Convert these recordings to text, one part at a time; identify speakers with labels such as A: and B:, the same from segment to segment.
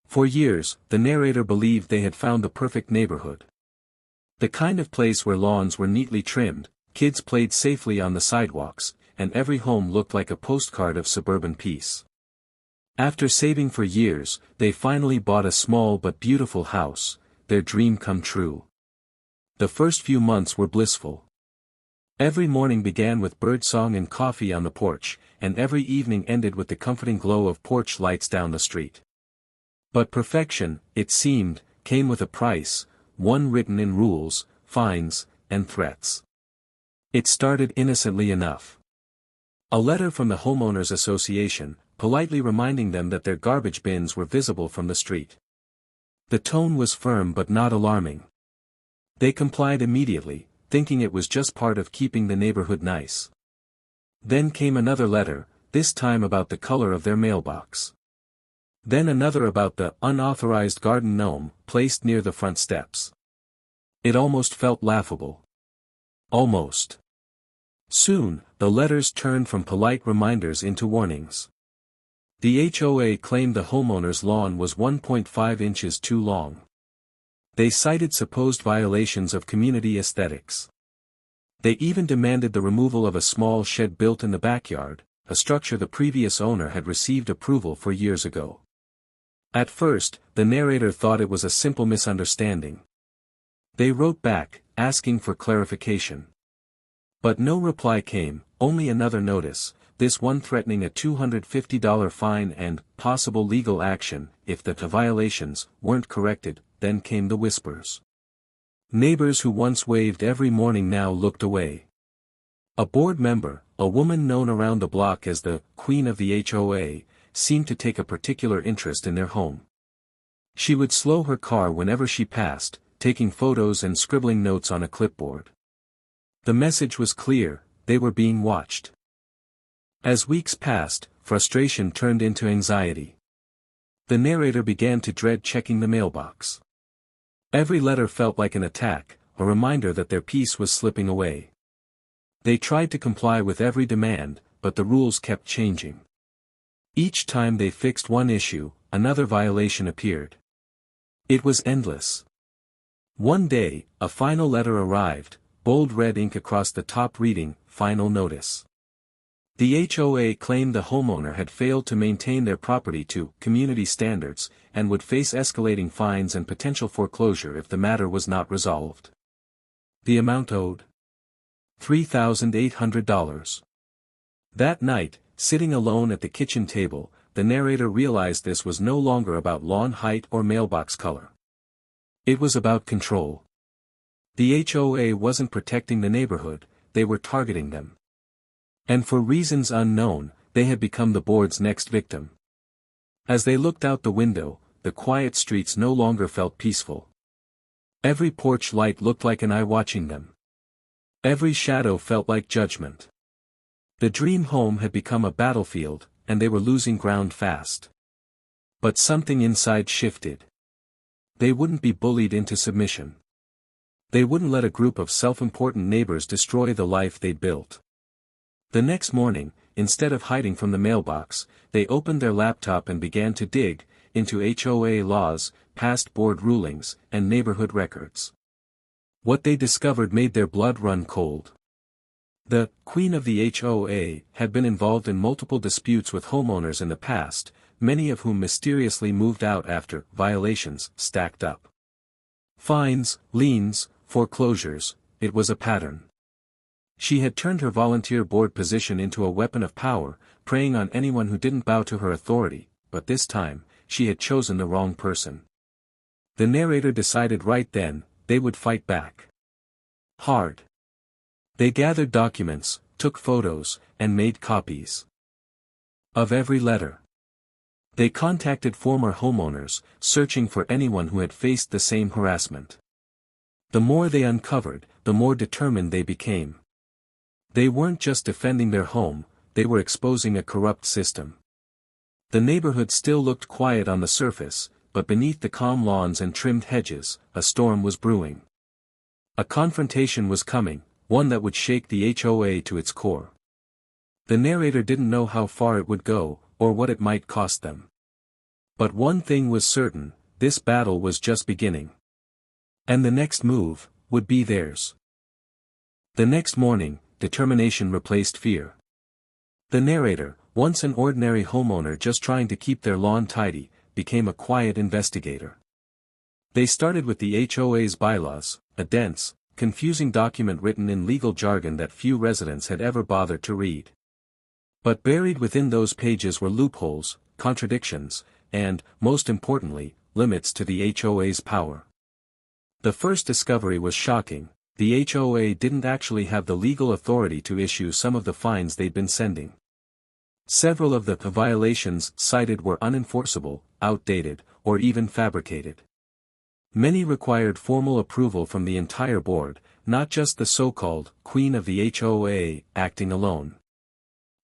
A: For years, the narrator believed they had found the perfect neighborhood. The kind of place where lawns were neatly trimmed, kids played safely on the sidewalks, and every home looked like a postcard of suburban peace. After saving for years, they finally bought a small but beautiful house, their dream come true. The first few months were blissful. Every morning began with birdsong and coffee on the porch, and every evening ended with the comforting glow of porch lights down the street. But perfection, it seemed, came with a price, one written in rules, fines, and threats. It started innocently enough. A letter from the Homeowners Association, politely reminding them that their garbage bins were visible from the street. The tone was firm but not alarming. They complied immediately, thinking it was just part of keeping the neighborhood nice. Then came another letter, this time about the color of their mailbox. Then another about the unauthorized garden gnome placed near the front steps. It almost felt laughable. Almost. Soon, the letters turned from polite reminders into warnings. The HOA claimed the homeowner's lawn was 1.5 inches too long. They cited supposed violations of community aesthetics. They even demanded the removal of a small shed built in the backyard, a structure the previous owner had received approval for years ago. At first, the narrator thought it was a simple misunderstanding. They wrote back, asking for clarification. But no reply came, only another notice, this one threatening a $250 fine and possible legal action if the violations weren't corrected. Then came the whispers. Neighbors who once waved every morning now looked away. A board member, a woman known around the block as the Queen of the HOA, seemed to take a particular interest in their home. She would slow her car whenever she passed, taking photos and scribbling notes on a clipboard. The message was clear, they were being watched. As weeks passed, frustration turned into anxiety. The narrator began to dread checking the mailbox. Every letter felt like an attack, a reminder that their peace was slipping away. They tried to comply with every demand, but the rules kept changing. Each time they fixed one issue, another violation appeared. It was endless. One day, a final letter arrived, bold red ink across the top reading, "Final Notice." The HOA claimed the homeowner had failed to maintain their property to community standards, and would face escalating fines and potential foreclosure if the matter was not resolved. The amount owed? $3,800. That night, sitting alone at the kitchen table, the narrator realized this was no longer about lawn height or mailbox color. It was about control. The HOA wasn't protecting the neighborhood, they were targeting them. And for reasons unknown, they had become the board's next victim. As they looked out the window, the quiet streets no longer felt peaceful. Every porch light looked like an eye watching them. Every shadow felt like judgment. The dream home had become a battlefield, and they were losing ground fast. But something inside shifted. They wouldn't be bullied into submission. They wouldn't let a group of self-important neighbors destroy the life they'd built. The next morning, instead of hiding from the mailbox, they opened their laptop and began to dig into HOA laws, past board rulings, and neighborhood records. What they discovered made their blood run cold. The Queen of the HOA had been involved in multiple disputes with homeowners in the past, many of whom mysteriously moved out after violations stacked up. Fines, liens, foreclosures, it was a pattern. She had turned her volunteer board position into a weapon of power, preying on anyone who didn't bow to her authority, but this time, she had chosen the wrong person. The narrator decided right then, they would fight back. Hard. They gathered documents, took photos, and made copies of every letter. They contacted former homeowners, searching for anyone who had faced the same harassment. The more they uncovered, the more determined they became. They weren't just defending their home, they were exposing a corrupt system. The neighborhood still looked quiet on the surface, but beneath the calm lawns and trimmed hedges, a storm was brewing. A confrontation was coming, one that would shake the HOA to its core. The narrator didn't know how far it would go, or what it might cost them. But one thing was certain, this battle was just beginning. And the next move would be theirs. The next morning, determination replaced fear. The narrator, once an ordinary homeowner just trying to keep their lawn tidy, became a quiet investigator. They started with the HOA's bylaws, a dense, confusing document written in legal jargon that few residents had ever bothered to read. But buried within those pages were loopholes, contradictions, and, most importantly, limits to the HOA's power. The first discovery was shocking. The HOA didn't actually have the legal authority to issue some of the fines they'd been sending. Several of the violations cited were unenforceable, outdated, or even fabricated. Many required formal approval from the entire board, not just the so-called queen of the HOA acting alone.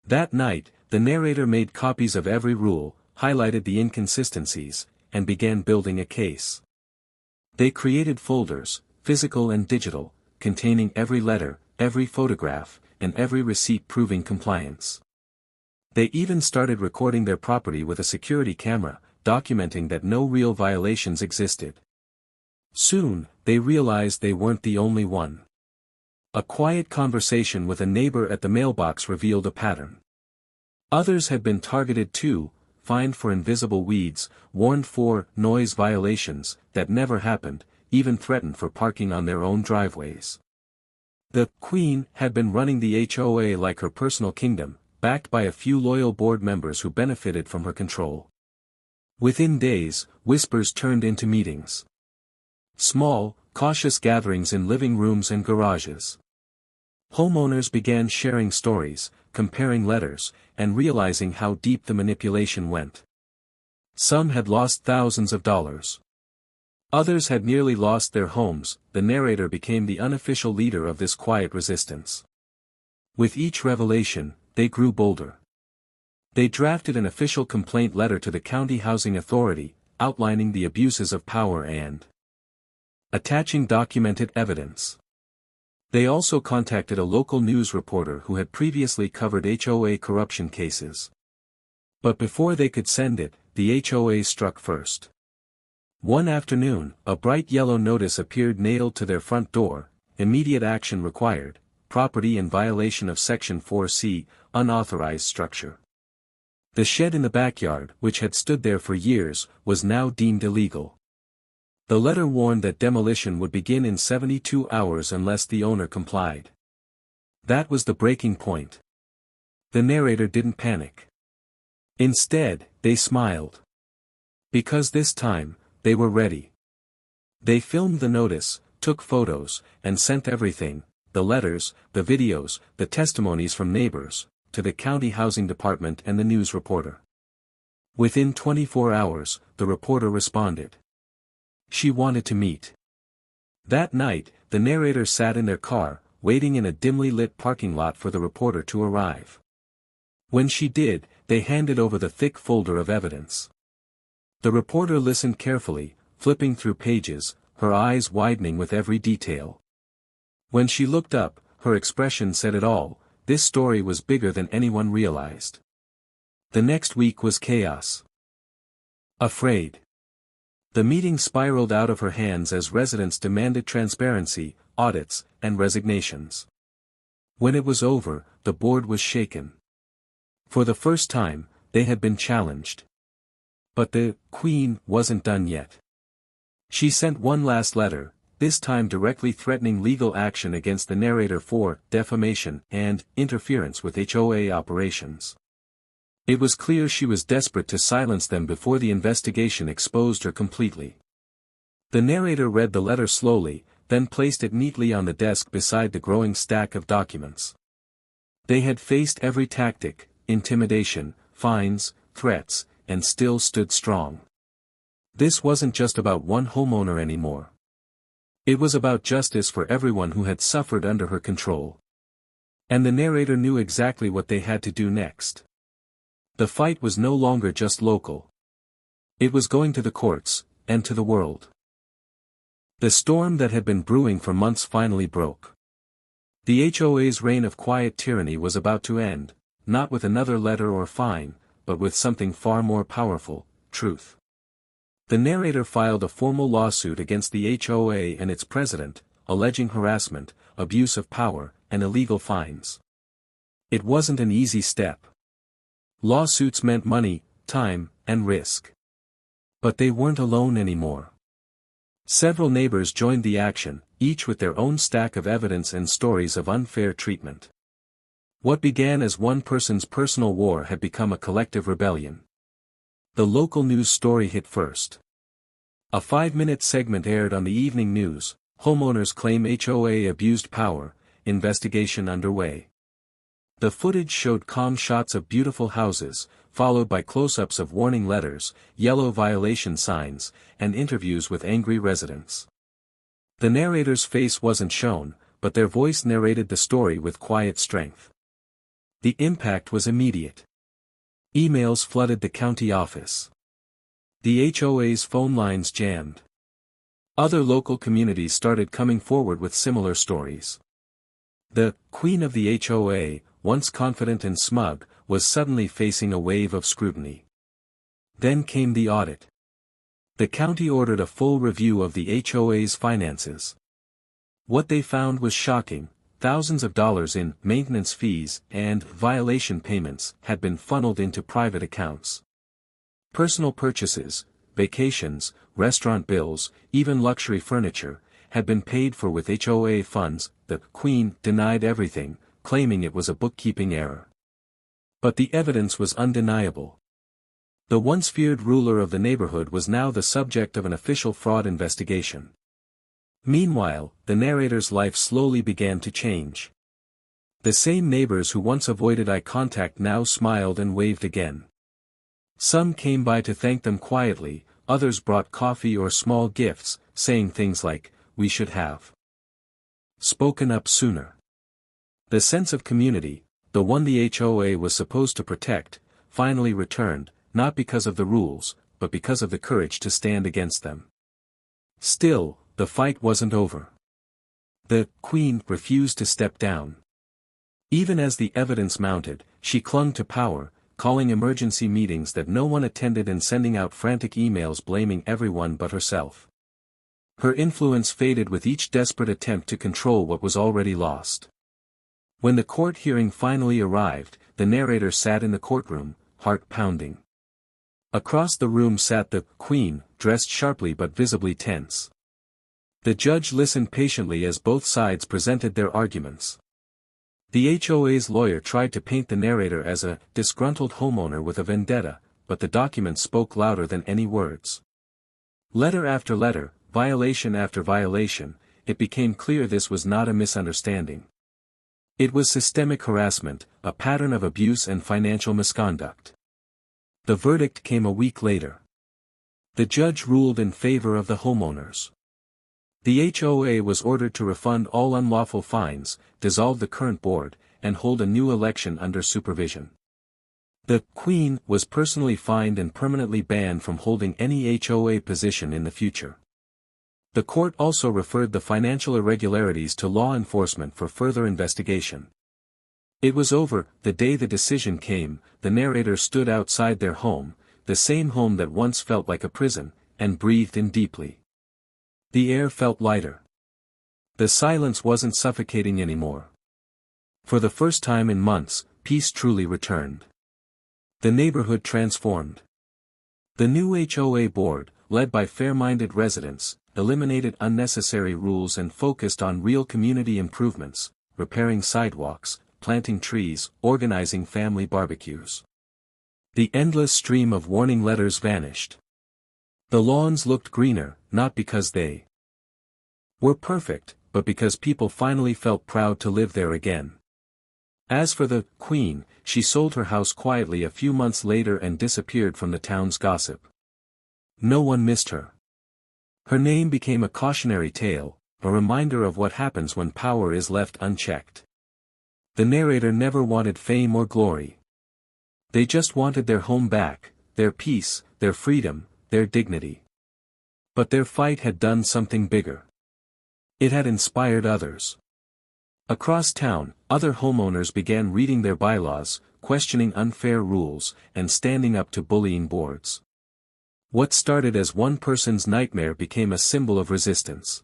A: That night, the narrator made copies of every rule, highlighted the inconsistencies, and began building a case. They created folders, physical and digital, containing every letter, every photograph, and every receipt proving compliance. They even started recording their property with a security camera, documenting that no real violations existed. Soon, they realized they weren't the only one. A quiet conversation with a neighbor at the mailbox revealed a pattern. Others had been targeted too, fined for invisible weeds, warned for noise violations that never happened, even threatened for parking on their own driveways. The queen had been running the HOA like her personal kingdom, backed by a few loyal board members who benefited from her control. Within days, whispers turned into meetings. Small, cautious gatherings in living rooms and garages. Homeowners began sharing stories, comparing letters, and realizing how deep the manipulation went. Some had lost thousands of dollars. Others had nearly lost their homes. The narrator became the unofficial leader of this quiet resistance. With each revelation, they grew bolder. They drafted an official complaint letter to the County Housing Authority, outlining the abuses of power and attaching documented evidence. They also contacted a local news reporter who had previously covered HOA corruption cases. But before they could send it, the HOA struck first. One afternoon, a bright yellow notice appeared nailed to their front door: immediate action required, property in violation of Section 4C, unauthorized structure. The shed in the backyard, which had stood there for years, was now deemed illegal. The letter warned that demolition would begin in 72 hours unless the owner complied. That was the breaking point. The narrator didn't panic. Instead, they smiled. Because this time, they were ready. They filmed the notice, took photos, and sent everything, the letters, the videos, the testimonies from neighbors, to the county housing department and the news reporter. Within 24 hours, the reporter responded. She wanted to meet. That night, the narrator sat in their car, waiting in a dimly lit parking lot for the reporter to arrive. When she did, they handed over the thick folder of evidence. The reporter listened carefully, flipping through pages, her eyes widening with every detail. When she looked up, her expression said it all: this story was bigger than anyone realized. The next week was chaos. Afraid. The meeting spiraled out of her hands as residents demanded transparency, audits, and resignations. When it was over, the board was shaken. For the first time, they had been challenged. But the queen wasn't done yet. She sent one last letter, this time directly threatening legal action against the narrator for defamation and interference with HOA operations. It was clear she was desperate to silence them before the investigation exposed her completely. The narrator read the letter slowly, then placed it neatly on the desk beside the growing stack of documents. They had faced every tactic: intimidation, fines, threats, and still stood strong. This wasn't just about one homeowner anymore. It was about justice for everyone who had suffered under her control. And the narrator knew exactly what they had to do next. The fight was no longer just local. It was going to the courts, and to the world. The storm that had been brewing for months finally broke. The HOA's reign of quiet tyranny was about to end, not with another letter or fine, but with something far more powerful: truth. The narrator filed a formal lawsuit against the HOA and its president, alleging harassment, abuse of power, and illegal fines. It wasn't an easy step. Lawsuits meant money, time, and risk. But they weren't alone anymore. Several neighbors joined the action, each with their own stack of evidence and stories of unfair treatment. What began as one person's personal war had become a collective rebellion. The local news story hit first. A 5-minute segment aired on the evening news. Homeowners claim HOA abused power, investigation underway. The footage showed calm shots of beautiful houses, followed by close-ups of warning letters, yellow violation signs, and interviews with angry residents. The narrator's face wasn't shown, but their voice narrated the story with quiet strength. The impact was immediate. Emails flooded the county office. The HOA's phone lines jammed. Other local communities started coming forward with similar stories. The queen of the HOA, once confident and smug, was suddenly facing a wave of scrutiny. Then came the audit. The county ordered a full review of the HOA's finances. What they found was shocking. Thousands of dollars in maintenance fees and violation payments had been funneled into private accounts. Personal purchases, vacations, restaurant bills, even luxury furniture, had been paid for with HOA funds. The queen denied everything, claiming it was a bookkeeping error. But the evidence was undeniable. The once feared ruler of the neighborhood was now the subject of an official fraud investigation. Meanwhile, the narrator's life slowly began to change. The same neighbors who once avoided eye contact now smiled and waved again. Some came by to thank them quietly, others brought coffee or small gifts, saying things like, "We should have spoken up sooner." The sense of community, the one the HOA was supposed to protect, finally returned, not because of the rules, but because of the courage to stand against them. Still, the fight wasn't over. The queen refused to step down. Even as the evidence mounted, she clung to power, calling emergency meetings that no one attended and sending out frantic emails blaming everyone but herself. Her influence faded with each desperate attempt to control what was already lost. When the court hearing finally arrived, the narrator sat in the courtroom, heart pounding. Across the room sat the queen, dressed sharply but visibly tense. The judge listened patiently as both sides presented their arguments. The HOA's lawyer tried to paint the narrator as a disgruntled homeowner with a vendetta, but the documents spoke louder than any words. Letter after letter, violation after violation, it became clear this was not a misunderstanding. It was systemic harassment, a pattern of abuse and financial misconduct. The verdict came a week later. The judge ruled in favor of the homeowners. The HOA was ordered to refund all unlawful fines, dissolve the current board, and hold a new election under supervision. The queen was personally fined and permanently banned from holding any HOA position in the future. The court also referred the financial irregularities to law enforcement for further investigation. It was over. The day the decision came, the narrator stood outside their home, the same home that once felt like a prison, and breathed in deeply. The air felt lighter. The silence wasn't suffocating anymore. For the first time in months, peace truly returned. The neighborhood transformed. The new HOA board, led by fair-minded residents, eliminated unnecessary rules and focused on real community improvements, repairing sidewalks, planting trees, organizing family barbecues. The endless stream of warning letters vanished. The lawns looked greener, not because they were perfect, but because people finally felt proud to live there again. As for the queen, she sold her house quietly a few months later and disappeared from the town's gossip. No one missed her. Her name became a cautionary tale, a reminder of what happens when power is left unchecked. The narrator never wanted fame or glory. They just wanted their home back, their peace, their freedom, their dignity. But their fight had done something bigger. It had inspired others. Across town, other homeowners began reading their bylaws, questioning unfair rules, and standing up to bullying boards. What started as one person's nightmare became a symbol of resistance.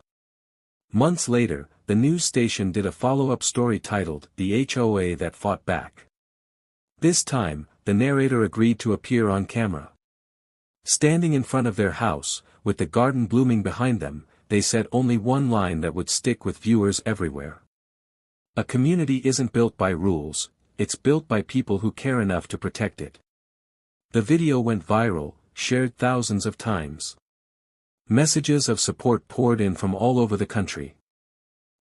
A: Months later, the news station did a follow-up story titled, "The HOA That Fought Back." This time, the narrator agreed to appear on camera. Standing in front of their house, with the garden blooming behind them, they said only one line that would stick with viewers everywhere. "A community isn't built by rules, it's built by people who care enough to protect it." The video went viral, shared thousands of times. Messages of support poured in from all over the country.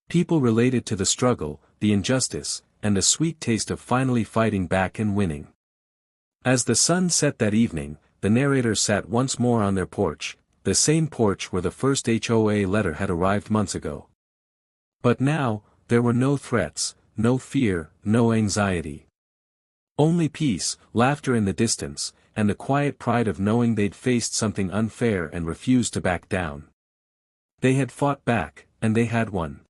A: People related to the struggle, the injustice, and the sweet taste of finally fighting back and winning. As the sun set that evening, the narrator sat once more on their porch, the same porch where the first HOA letter had arrived months ago. But now, there were no threats, no fear, no anxiety. Only peace, laughter in the distance, and the quiet pride of knowing they'd faced something unfair and refused to back down. They had fought back, and they had won.